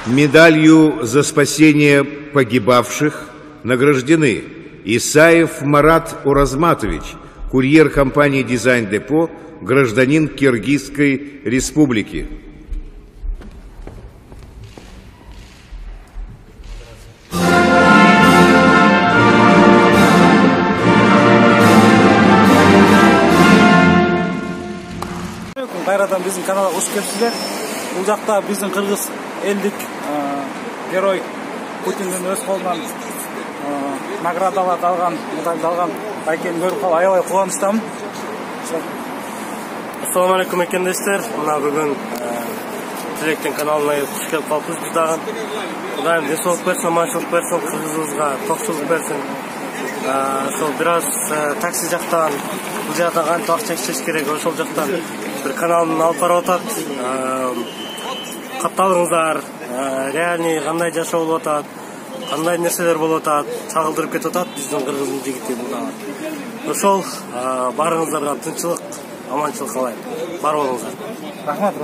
Медалью за спасение погибавших награждены Исаев Марат Уразматович, курьер компании «Дизайн Депо», гражданин Киргизской Республики. Кайрадан биздин каналга кош келипсиздер. Бул жакта биздин кыргыз элдик герой Путиндин өз колунан наградаларды алган, медальды алган байкени көрүп калып аябай кубанычтамын. Ассаламу алейкум экендештер. Мына бүгүн Тилектин каналына кош келип калыпбыз. Биз дагы Кудайым денсаулык берсин, аманчылык берсин, кыргызыбызга токчулук берсин. Ошол бир аз такси жактан бул жакка кантип акча ичиш керек, ошол жактан bir kanalını alып барып атат. Катталыңыздар, реальный кандай жашоо болуп атат, кандай нерселер болуп атат, чагылдырып кетип атат биздин кыргыздын жигити булдагы. Ошол барыңыздарга тынччылык, аманчылык каалайм. Бар болуңуздар. Рахмат.